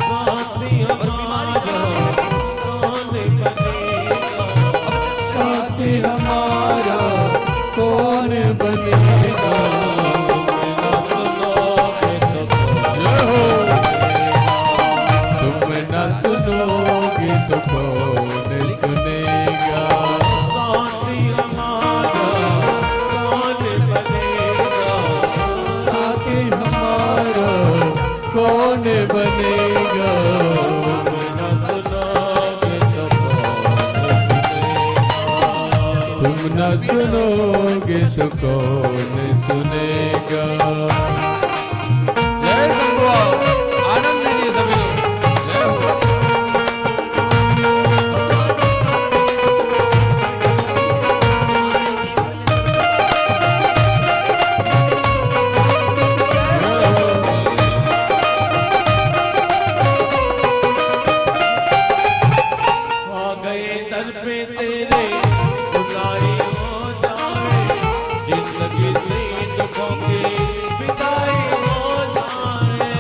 साथी हमारा कौन बनेगा, साथी हमारा कौन बनेगा। तुम न सुनोगे तो कौन सुनेगा। साथी हमारा कौन बनेगा, साथी हमारा कौन बनेगा। तुम न सुनोगे तो कौन सुनेगा। जय शंभू, आनंद लीजिए सभी लोग। जय हो। आ गए दर पे तेरे सुनाई हो जाए, जिंदगी से दुखों की विदाई हो जाए।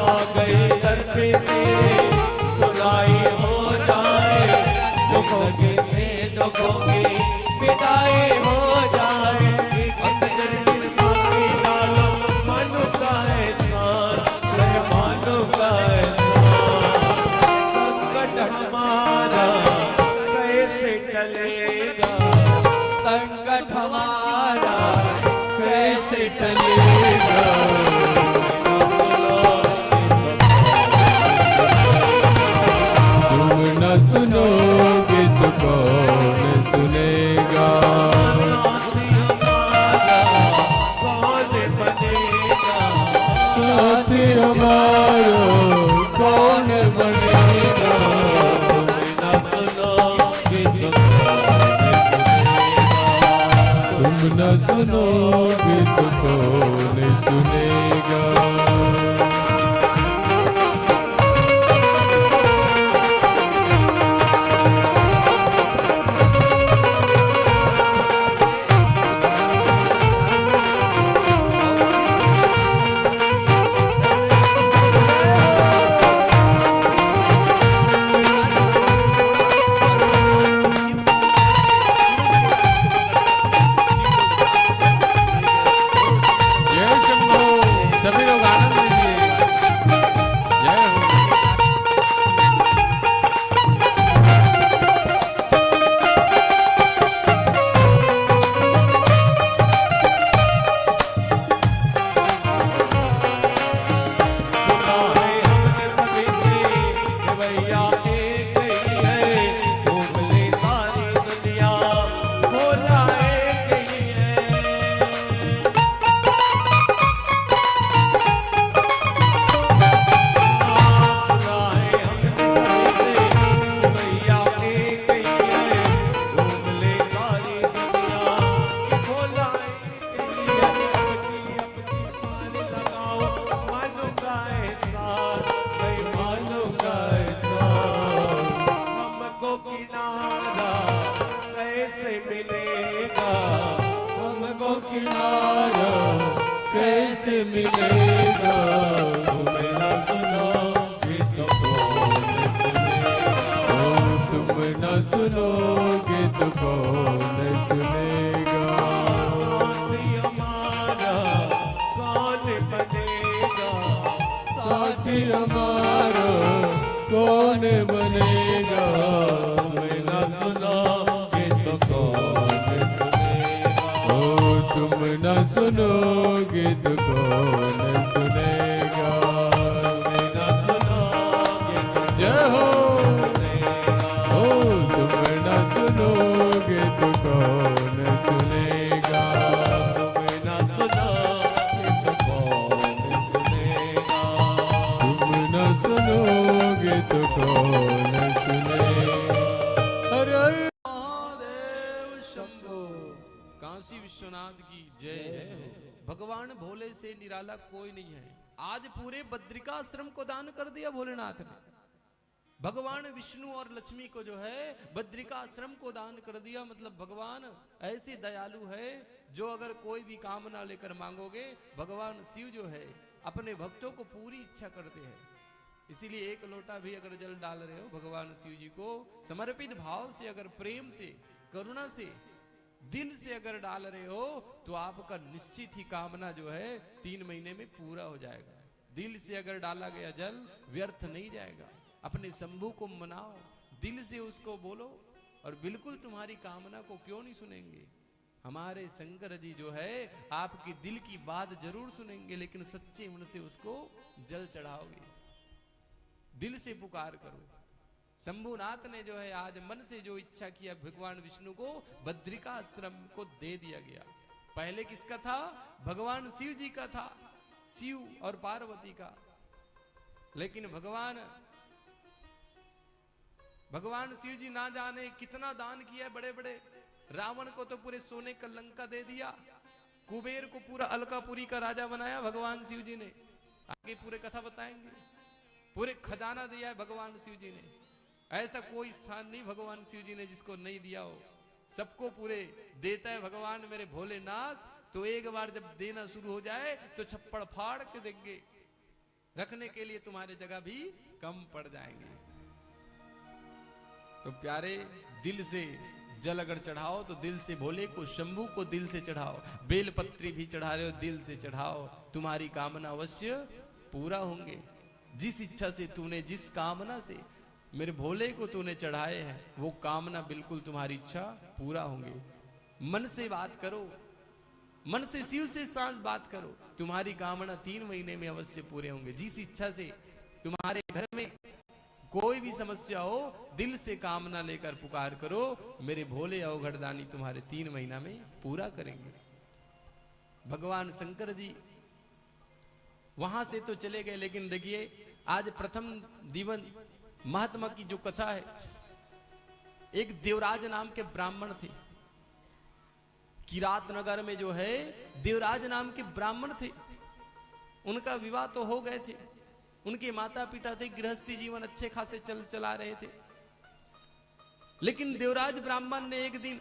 आ गए दर पे तेरे सुनाई हो जाए, जिंदगी से दुखों की विदाई हो जाए। अंदर की माफी डालो मानो का एहसान, मानो का एहसान। संकट हमारा कैसे टलेगा, संकट हमारा कैसे टलेगा। तुम न सुनोगे तो कौन सुनेगा। साथी हमारा कौन बनेगा, साथी हमारा कौन बनेगा। तुम न सुनोगे तो कौन सुनेगा। जय शंभू, सभी लोग आनंद लीजिए। जय हो। सुना है हमने सभी से भैया एक ही है, घूम ले सारी दुनिया भोला एक ही है। सुना है हमने सभी से भैया एक ही है, घूम ले सारी दुनिया भोला एक ही है। अपनी मान लगाओ मानो का एहसान, भाई मानो का एहसान। हमको किनारा कैसे मिलेगा, हमको किनारा कैसे मिलेगा। तुम्हें न सुनोगे तो कौन सुनेगा। तुम न सुनोगे तो कौन सुनेगा। साथी हमारा कौन बनेगा, साथी हमारा कौन बनेगा। तुम्हें न सुनोगे तो कौन सुनेगा। तुम न सुनोगे तो कौन सुनेगा। तुम्हें न सुनोगे तो जय हो। सुनेगा। तुम न सुनोगे तो कौन सुनेगा। तुम्हें न सुनोगे तो कौन सुनेगा। तुम न सुनोगे तो कौन सुनेगा। हर हर महादेव शंभो। काशी विश्वनाथ की जय। भगवान भोले से निराला कोई नहीं है। आज पूरे बद्रिका आश्रम को दान कर दिया भोलेनाथ ने। भगवान विष्णु और लक्ष्मी को जो है बद्रिकाश्रम को दान कर दिया। मतलब भगवान ऐसे दयालु है, जो अगर कोई भी कामना लेकर मांगोगे, भगवान शिव जो है अपने भक्तों को पूरी इच्छा करते हैं। इसीलिए एक लोटा भी अगर जल डाल रहे हो भगवान शिव जी को समर्पित भाव से, अगर प्रेम से, करुणा से, दिल से अगर डाल रहे हो, तो आपका निश्चित ही कामना जो है 3 महीने में पूरा हो जाएगा। दिल से अगर डाला गया जल व्यर्थ नहीं जाएगा। अपने शंभू को मनाओ, दिल से उसको बोलो, और बिल्कुल तुम्हारी कामना को क्यों नहीं सुनेंगे। हमारे शंकर जी जो है आपकी दिल की बात जरूर सुनेंगे, लेकिन सच्चे मन से उसको जल चढ़ाओगे, दिल से पुकार करो। शंभुनाथ ने जो है आज मन से जो इच्छा किया, भगवान विष्णु को बद्रिकाश्रम को दे दिया गया। पहले किसका था? भगवान शिव जी का था, शिव और पार्वती का। लेकिन भगवान शिव जी ना जाने कितना दान किया है। बड़े बड़े रावण को तो पूरे सोने का लंका दे दिया, कुबेर को पूरा अलकापुरी का राजा बनाया भगवान शिव जी ने। आगे पूरे कथा बताएंगे। पूरे खजाना दिया है भगवान शिव जी ने। ऐसा कोई स्थान नहीं भगवान शिव जी ने जिसको नहीं दिया हो, सबको पूरे देता है भगवान मेरे भोलेनाथ। तो एक बार जब देना शुरू हो जाए तो छप्पड़ फाड़ के देंगे, रखने के लिए तुम्हारे जगह भी कम पड़ जाएंगे। तो प्यारे, दिल से जल अगर चढ़ाओ तो दिल से भोले को, शंभू को दिल से चढ़ाओ। बेलपत्री भी चढ़ा रहे हो दिल से चढ़ाओ, तुम्हारी कामना अवश्य पूरा होंगे। जिस इच्छा से तूने, जिस कामना से मेरे भोले को तूने चढ़ाए हैं, वो कामना बिल्कुल तुम्हारी इच्छा पूरा होंगे। मन से बात करो, मन से शिव से सांस बात करो, तुम्हारी कामना 3 महीने में अवश्य पूरे होंगे। जिस इच्छा से तुम्हारे घर में कोई भी समस्या हो, दिल से कामना लेकर पुकार करो, मेरे भोले अवघड़दानी तुम्हारे 3 महीना में पूरा करेंगे। भगवान शंकर जी वहां से तो चले गए, लेकिन देखिए आज प्रथम दीवन महात्मा की जो कथा है, एक देवराज नाम के ब्राह्मण थे। किरात नगर में जो है देवराज नाम के ब्राह्मण थे। उनका विवाह तो हो गए थे, उनके माता पिता थे, गृहस्थी जीवन अच्छे खासे चला रहे थे। लेकिन देवराज ब्राह्मण ने एक दिन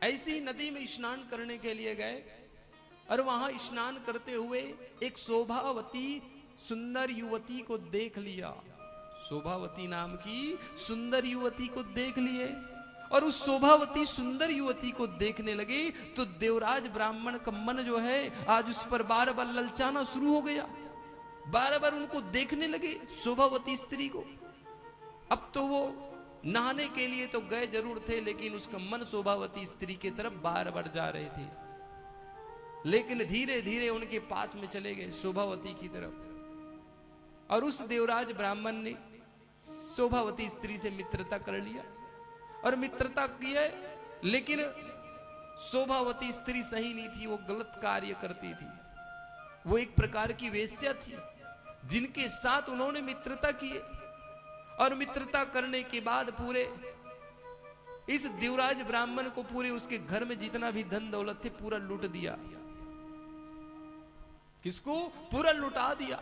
ऐसी नदी में स्नान करने के लिए गए, और वहां स्नान करते हुए एक शोभावती सुंदर युवती को देख लिया। शोभावती नाम की सुंदर युवती को देख लिए, और उस शोभावती सुंदर युवती को देखने लगे तो देवराज ब्राह्मण का मन जो है आज उस पर बार बार ललचाना शुरू हो गया। बार बार उनको देखने लगे शोभावती स्त्री को। अब तो वो नहाने के लिए तो गए जरूर थे, लेकिन उसका मन शोभावती स्त्री की तरफ बार बार जा रहे थे। लेकिन धीरे धीरे उनके पास में चले गए शोभावती की तरफ, और उस देवराज ब्राह्मण ने शोभावती स्त्री से मित्रता कर लिया, और मित्रता की है। लेकिन शोभावती स्त्री सही नहीं थी, वो गलत कार्य करती थी। वो एक प्रकार की वेश्या थी, जिनके साथ उन्होंने मित्रता की, और मित्रता करने के बाद पूरे इस देवराज ब्राह्मण को पूरे उसके घर में जितना भी धन दौलत थे पूरा लूट दिया। किसको? पूरा लुटा दिया।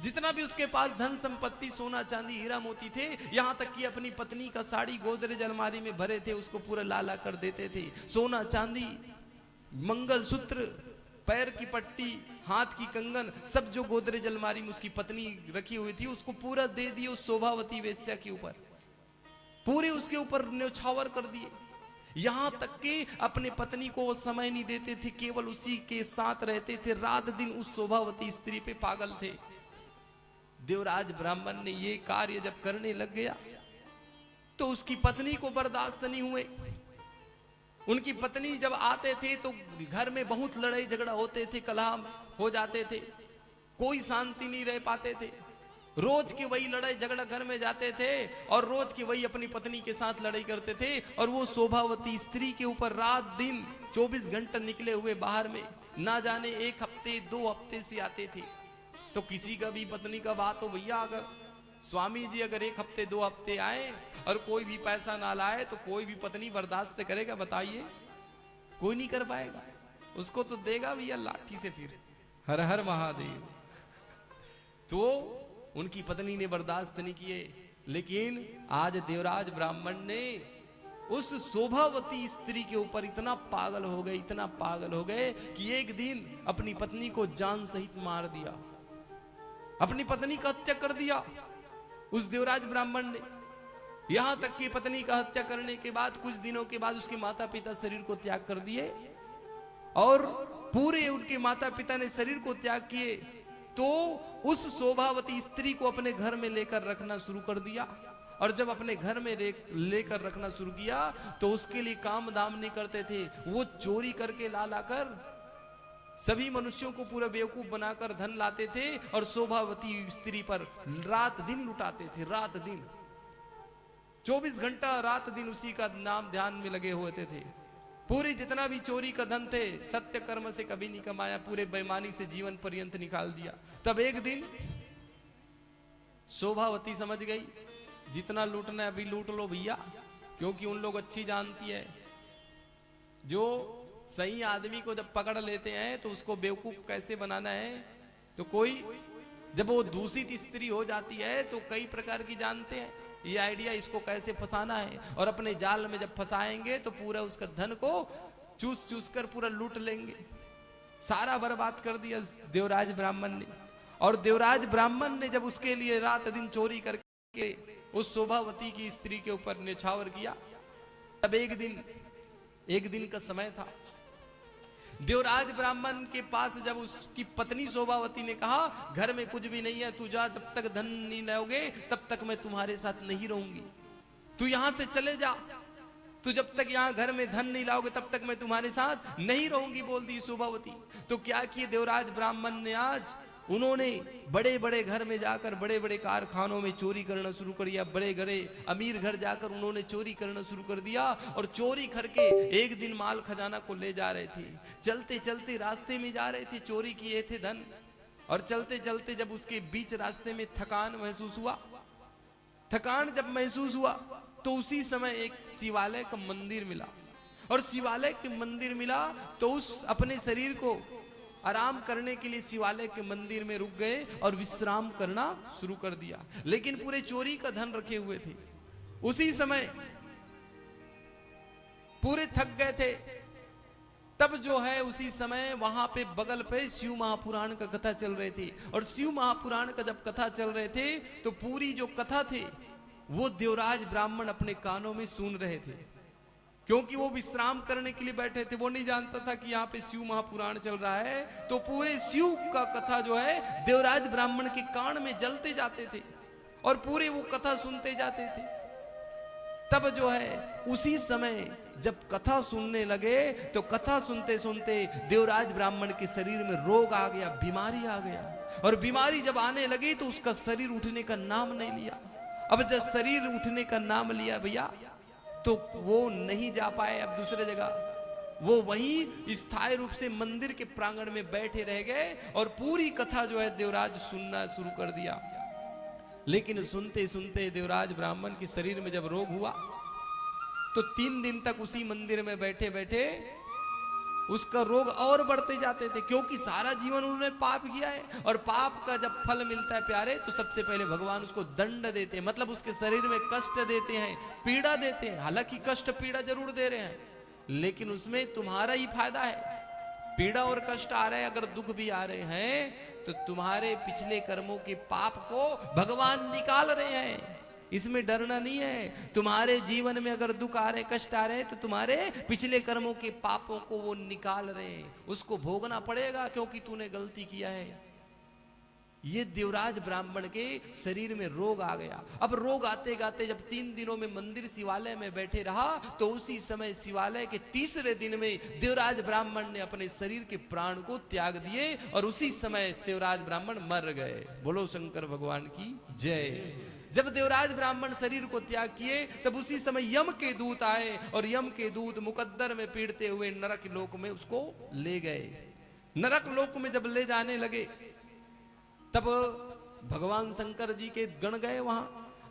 जितना भी उसके पास धन संपत्ति, सोना चांदी, हीरा मोती थे, यहां तक कि अपनी पत्नी का साड़ी गोदरेज अलमारी में भरे थे, उसको पूरा लाला कर देते थे। सोना चांदी, मंगलसूत्र, पैर की पट्टी, हाथ की कंगन, सब जो गोदरेज अलमारी में उसकी पत्नी रखी हुई थी, उसको पूरा दे दिए उस शोभावती वेश्या के ऊपर। पूरे उसके ऊपर न्यौछावर कर दिए। यहां तक कि अपने पत्नी को वो समय नहीं देते थे, केवल उसी के साथ रहते थे, रात दिन उस शोभावती स्त्री पे पागल थे। देवराज ब्राह्मण ने ये कार्य जब करने लग गया तो उसकी पत्नी को बर्दाश्त नहीं हुए। उनकी पत्नी जब आते थे तो घर में बहुत लड़ाई झगड़ा होते थे, कलह हो जाते थे, कोई शांति नहीं रह पाते थे। रोज के वही लड़ाई झगड़ा घर में जाते थे, और रोज के वही अपनी पत्नी के साथ लड़ाई करते थे, और वो शोभावती स्त्री के ऊपर रात दिन 24 घंटे निकले हुए बाहर में, ना जाने 1 हफ्ते 2 हफ्ते से आते थे। तो किसी का भी पत्नी का बात हो, भैया अगर स्वामी जी अगर 1 हफ्ते 2 हफ्ते आए और कोई भी पैसा ना लाए तो कोई भी पत्नी बर्दाश्त करेगा? बताइए, कोई नहीं कर पाएगा। उसको तो देगा भैया लाठी से, फिर हर हर महादेव। तो उनकी पत्नी ने बर्दाश्त नहीं किए, लेकिन आज देवराज ब्राह्मण ने उस शोभावती स्त्री के ऊपर इतना पागल हो गए, इतना पागल हो गए कि एक दिन अपनी पत्नी को जान सहित मार दिया, अपनी पत्नी का हत्या कर दिया उस देवराज ब्राह्मण ने। यहां तक कि पत्नी का हत्या करने के बाद कुछ दिनों के बाद उसके माता पिता शरीर को त्याग कर दिए, और पूरे उनके माता पिता ने शरीर को त्याग किए तो उस शोभावती स्त्री को अपने घर में लेकर रखना शुरू कर दिया। और जब अपने घर में लेकर रखना शुरू किया तो उसके लिए काम दाम नहीं करते थे, वो चोरी करके ला लाकर सभी मनुष्यों को पूरा बेवकूफ बनाकर धन लाते थे और शोभावती स्त्री पर रात दिन लुटाते थे। रात दिन 24 घंटा रात दिन उसी का नाम ध्यान में लगे हुए थे। पूरे जितना भी चोरी का धन थे सत्य कर्म से कभी नहीं कमाया, पूरे बेईमानी से जीवन पर्यंत निकाल दिया। तब एक दिन शोभावती समझ गई जितना लूटना है अभी लूट लो भैया, क्योंकि उन लोग अच्छी जानती है जो सही आदमी को जब पकड़ लेते हैं तो उसको बेवकूफ कैसे बनाना है। तो कोई जब वो दूषित स्त्री हो जाती है तो कई प्रकार की जानते हैं ये आइडिया, इसको कैसे फंसाना है, और अपने जाल में जब फंसाएंगे तो पूरा उसका धन को चूस चूस कर पूरा लूट लेंगे। सारा बर्बाद कर दिया देवराज ब्राह्मण ने। और देवराज ब्राह्मण ने जब उसके लिए रात दिन चोरी करके उस शोभावती की स्त्री के ऊपर निछावर किया, तब एक दिन का समय था। देवराज ब्राह्मण के पास जब उसकी पत्नी शोभावती ने कहा घर में कुछ भी नहीं है, तू जा, जब तक धन नहीं लाओगे तब तक मैं तुम्हारे साथ नहीं रहूंगी, तू यहां से चले जा, तू जब तक यहाँ घर में धन नहीं लाओगे तब तक मैं तुम्हारे साथ नहीं रहूंगी, बोल दी शोभावती। तो क्या किए देवराज ब्राह्मण ने, आज उन्होंने बड़े बड़े घर में जाकर बड़े बड़े कारखानों में चोरी करना शुरू कर दिया, बड़े बड़े अमीर घर जाकर उन्होंने चोरी करना शुरू कर दिया। और चोरी करके एक दिन माल खजाना को ले जा रहे थे, चलते चलते रास्ते में जा रहे थे, चोरी किए थे धन, और चलते चलते जब उसके बीच रास्ते में थकान महसूस हुआ, थकान जब महसूस हुआ तो उसी समय एक शिवालय का मंदिर मिला, और शिवालय के मंदिर मिला तो उस अपने शरीर को आराम करने के लिए शिवालय के मंदिर में रुक गए और विश्राम करना शुरू कर दिया। लेकिन पूरे चोरी का धन रखे हुए थे। उसी समय पूरे थक गए थे, तब जो है उसी समय वहां पे बगल पे शिव महापुराण का कथा चल रहे थे। और शिव महापुराण का जब कथा चल रहे थे तो पूरी जो कथा थे वो देवराज ब्राह्मण अपने कानों में सुन रहे थे, क्योंकि वो विश्राम करने के लिए बैठे थे। वो नहीं जानता था कि यहाँ पे शिव महापुराण चल रहा है। तो पूरे शिव का कथा जो है देवराज ब्राह्मण के कान में जलते जाते थे और पूरे वो कथा सुनते जाते थे। तब जो है उसी समय जब कथा सुनने लगे तो कथा सुनते सुनते देवराज ब्राह्मण के शरीर में रोग आ गया, बीमारी आ गया। और बीमारी जब आने लगी तो उसका शरीर उठने का नाम नहीं लिया। अब जब शरीर उठने का नाम लिया भैया तो वो नहीं जा पाए अब दूसरे जगह, वो वहीं स्थायी रूप से मंदिर के प्रांगण में बैठे रह गए और पूरी कथा जो है देवराज सुनना शुरू कर दिया। लेकिन सुनते सुनते देवराज ब्राह्मण के शरीर में जब रोग हुआ तो 3 दिन तक उसी मंदिर में बैठे बैठे उसका रोग और बढ़ते जाते थे, क्योंकि सारा जीवन उन्होंने पाप किया है। और पाप का जब फल मिलता है प्यारे तो सबसे पहले भगवान उसको दंड देते हैं, मतलब उसके शरीर में कष्ट देते हैं, पीड़ा देते हैं। हालांकि कष्ट पीड़ा जरूर दे रहे हैं, लेकिन उसमें तुम्हारा ही फायदा है। पीड़ा और कष्ट आ रहे हैं, अगर दुख भी आ रहे हैं तो तुम्हारे पिछले कर्मों के पाप को भगवान निकाल रहे हैं, इसमें डरना नहीं है। तुम्हारे जीवन में अगर दुख आ रहे, कष्ट आ रहे तो तुम्हारे पिछले कर्मों के पापों को वो निकाल रहे हैं, उसको भोगना पड़ेगा क्योंकि तूने गलती किया है। ये देवराज ब्राह्मण के शरीर में रोग आ गया। अब रोग आते गाते जब 3 दिनों में मंदिर शिवालय में बैठे रहा तो उसी समय शिवालय के तीसरे दिन में देवराज ब्राह्मण ने अपने शरीर के प्राण को त्याग दिए और उसी समय देवराज ब्राह्मण मर गए। बोलो शंकर भगवान की जय। जब देवराज ब्राह्मण शरीर को त्याग किए तब उसी समय यम के दूत आए और यम के दूत मुकद्दर में पीड़ते हुए नरक लोक में उसको ले गए। नरक लोक में जब ले जाने लगे तब भगवान शंकर जी के गण गए वहां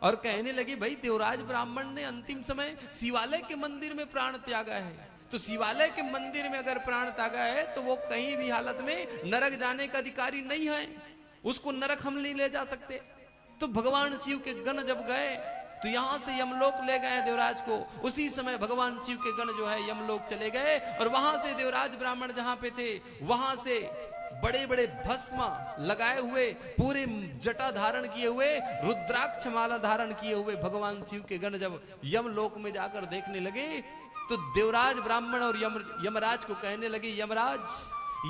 और कहने लगे भाई देवराज ब्राह्मण ने अंतिम समय शिवालय के मंदिर में प्राण त्यागा है, तो शिवालय के मंदिर में अगर प्राण त्यागा है तो वो कहीं भी हालत में नरक जाने का अधिकारी नहीं है, उसको नरक हम नहीं ले जा सकते। तो भगवान शिव के गण जब गए तो यहां से यमलोक ले गए देवराज को। उसी समय भगवान शिव के गण जो है यमलोक चले गए और वहां से देवराज ब्राह्मण जहां पे थे वहां से बड़े बड़े भस्म लगाए हुए, पूरे जटा धारण किए हुए, रुद्राक्ष माला धारण किए हुए भगवान शिव के गण जब यमलोक में जाकर देखने लगे तो देवराज ब्राह्मण और यमराज को कहने लगे, यमराज,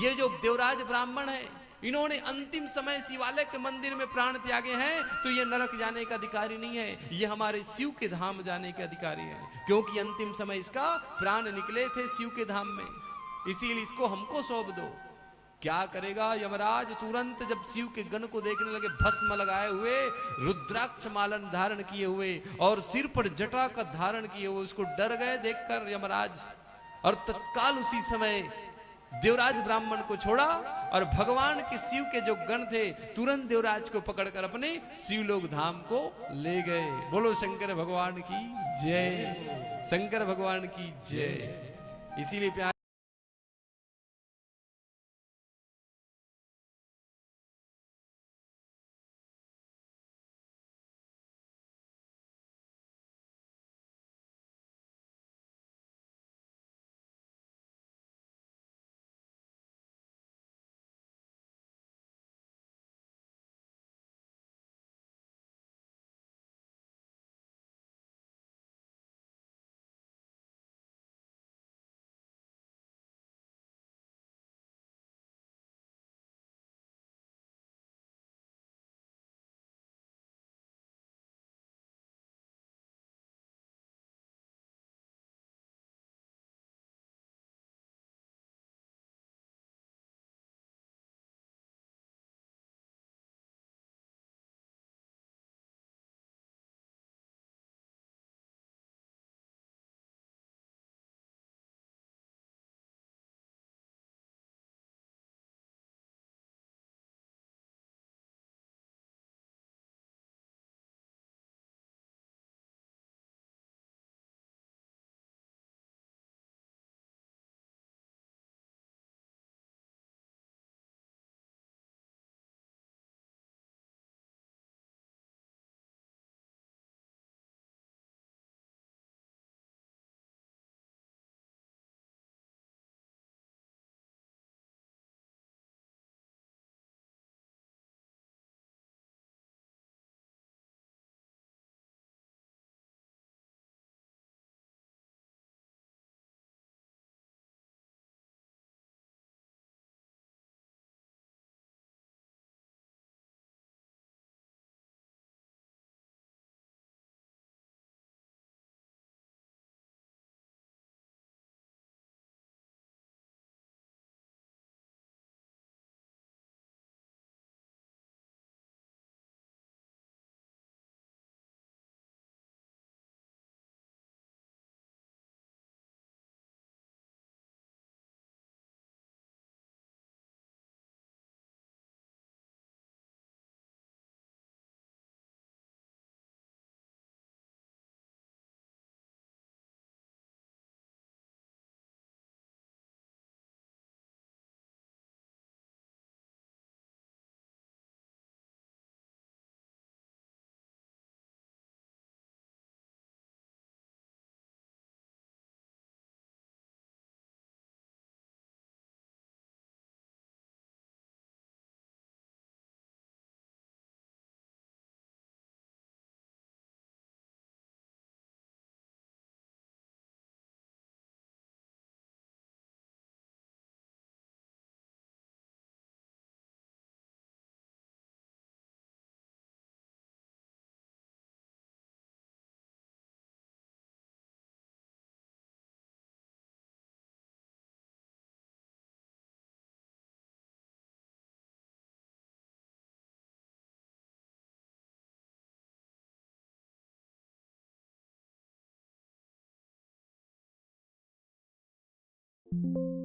ये जो देवराज ब्राह्मण है इन्होंने अंतिम समय शिवालय के मंदिर में प्राण त्यागे हैं, तो ये नरक जाने का अधिकारी नहीं है, ये हमारे शिव के धाम जाने के अधिकारी है, क्योंकि अंतिम समय इसका प्राण निकले थे शिव के धाम में, इसीलिए इसको हमको सौंप दो। क्या करेगा यमराज? तुरंत जब शिव के गण को देखने लगे, भस्म लगाए हुए, रुद्राक्ष मालन धारण किए हुए और सिर पर जटा का धारण किए हुए, उसको डर गए देखकर यमराज, और तत्काल उसी समय देवराज ब्राह्मण को छोड़ा और भगवान के शिव के जो गण थे तुरंत देवराज को पकड़कर अपने शिवलोक धाम को ले गए। बोलो शंकर भगवान की जय, शंकर भगवान की जय। इसीलिए प्यार Thank you.